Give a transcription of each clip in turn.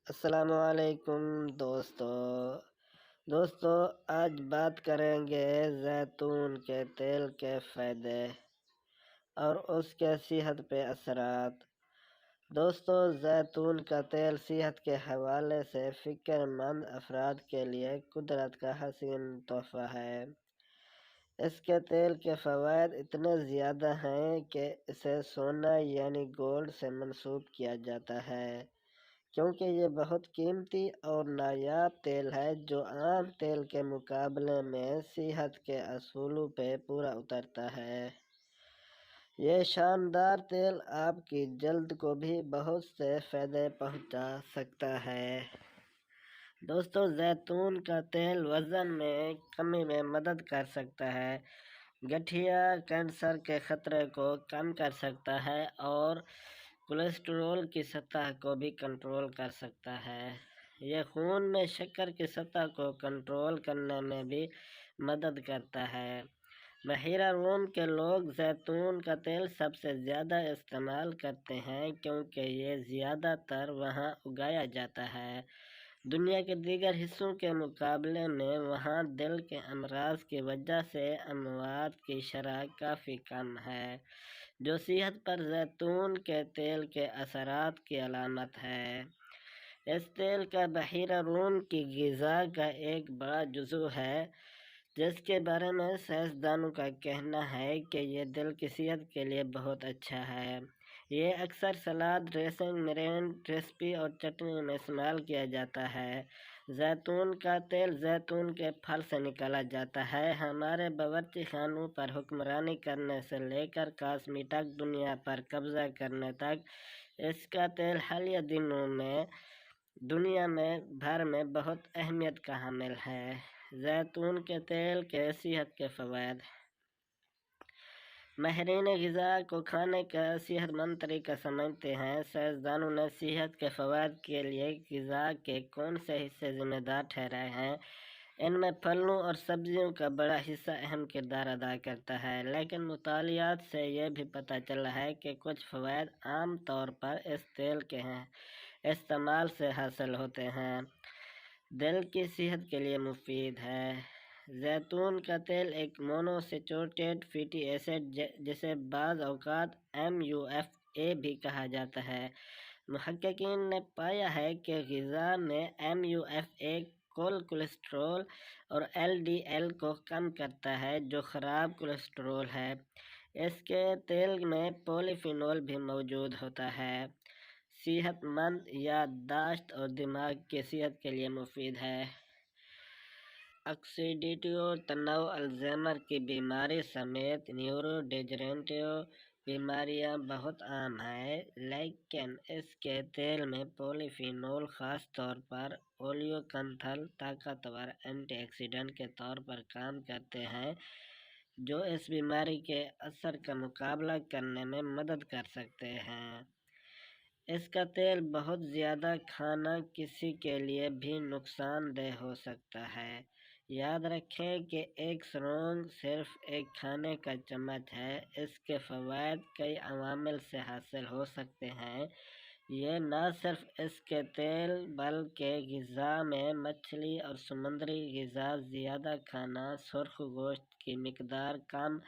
السلام علیکم دوستو آج بات کریں گے زیتون کے تیل کے فائدے اور اس کے صحت پہ اثرات۔ دوستو زیتون کا تیل صحت کے حوالے سے فکر مند افراد کے لیے قدرت کا حسین تحفہ ہے۔ اس کے تیل کے فوائد اتنے زیادہ ہیں کہ اسے سونا یعنی گولڈ سے منسوب کیا جاتا ہے، کیونکہ یہ بہت قیمتی اور نایاب تیل ہے جو عام تیل کے مقابلے میں صحت کے اصولوں پہ پورا اترتا ہے۔ یہ شاندار تیل آپ کی جلد کو بھی بہت سے فائدے پہنچا سکتا ہے۔ دوستو زیتون کا تیل وزن میں کمی میں مدد کر سکتا ہے، گٹھیا کینسر کے خطرے کو کم کر سکتا ہے اور کولیسٹرول کی سطح کو بھی کنٹرول کر سکتا ہے۔ یہ خون میں شکر کی سطح کو کنٹرول کرنے میں بھی مدد کرتا ہے۔ بحیرہ روم کے لوگ زیتون کا تیل سب سے زیادہ استعمال کرتے ہیں کیونکہ یہ زیادہ تر وہاں اگایا جاتا ہے۔ دنیا کے دیگر حصوں کے مقابلے میں وہاں دل کے امراض کی وجہ سے اموات کی شرح کافی کم ہے، جو صحت پر زیتون کے تیل کے اثرات کی علامت ہے۔ اس تیل کا بحیرہ روم کی غذا کا ایک بڑا جزو ہے، جس کے بارے میں سائنسدانوں کا کہنا ہے کہ یہ دل کی صحت کے لیے بہت اچھا ہے۔ یہ اکثر سلاد ڈریسنگ، میرینیڈ ریسپی اور چٹنی میں استعمال کیا جاتا ہے۔ زیتون کا تیل زیتون کے پھل سے نکالا جاتا ہے۔ ہمارے باورچی خانوں پر حکمرانی کرنے سے لے کر کاسمی تک دنیا پر قبضہ کرنے تک اس کا تیل حالیہ دنوں میں دنیا میں بھر میں بہت اہمیت کا حامل ہے۔ زیتون کے تیل کے صحت کے فوائد۔ ماہرین غذا کو کھانے کا صحت مند طریقہ سمجھتے ہیں۔ سائنسدانوں نے صحت کے فوائد کے لیے غذا کے کون سے حصے ذمہ دار ٹھہرائے ہیں۔ ان میں پھلوں اور سبزیوں کا بڑا حصہ اہم کردار ادا کرتا ہے، لیکن مطالعات سے یہ بھی پتہ چلا ہے کہ کچھ فوائد عام طور پر اس تیل کے استعمال سے حاصل ہوتے ہیں۔ دل کی صحت کے لیے مفید ہے۔ زیتون کا تیل ایک مونوسیچوٹیڈ فیٹی ایسڈ جسے بعض اوقات MUFA بھی کہا جاتا ہے۔ محققین نے پایا ہے کہ غذا میں MUFA کل کولیسٹرول اور LDL کو کم کرتا ہے، جو خراب کولیسٹرول ہے۔ اس کے تیل میں پولی فینول بھی موجود ہوتا ہے، صحت مند یادداشت اور دماغ کی صحت کے لیے مفید ہے۔ آکسیڈیٹیو تناؤ الزائمر کی بیماری سمیت نیورو ڈیجنریٹیو بیماریاں بہت عام ہیں، لیکن اس کے تیل میں پولی فینول خاص طور پر اولیوکنتھل طاقتور اینٹی آکسیڈنٹ کے طور پر کام کرتے ہیں، جو اس بیماری کے اثر کا مقابلہ کرنے میں مدد کر سکتے ہیں۔ اس کا تیل بہت زیادہ کھانا کسی کے لیے بھی نقصان دہ ہو سکتا ہے۔ یاد رکھیں کہ ایک سرونگ صرف ایک کھانے کا چمچ ہے۔ اس کے فوائد کئی عوامل سے حاصل ہو سکتے ہیں۔ یہ نہ صرف اس کے تیل بلکہ غذا میں مچھلی اور سمندری غذا زیادہ کھانا، سرخ گوشت کی مقدار کم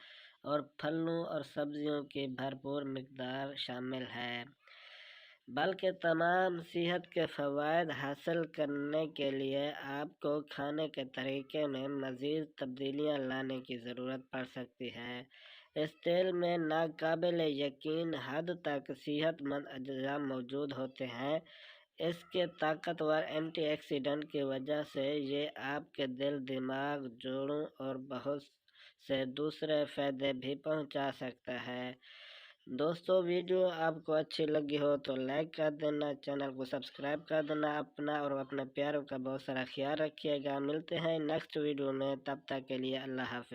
اور پھلوں اور سبزیوں کی بھرپور مقدار شامل ہے، بلکہ تمام صحت کے فوائد حاصل کرنے کے لیے آپ کو کھانے کے طریقے میں مزید تبدیلیاں لانے کی ضرورت پڑ سکتی ہے۔ اس تیل میں ناقابل یقین حد تک صحت مند اجزاء موجود ہوتے ہیں۔ اس کے طاقتور اینٹی آکسیڈنٹ کی وجہ سے یہ آپ کے دل، دماغ، جوڑوں اور بہت سے دوسرے فائدے بھی پہنچا سکتا ہے۔ دوستو ویڈیو آپ کو اچھی لگی ہو تو لائک کر دینا، چینل کو سبسکرائب کر دینا، اپنا اور اپنے پیاروں کا بہت سارا خیال رکھیے گا۔ ملتے ہیں نیکسٹ ویڈیو میں، تب تک کے لیے اللہ حافظ۔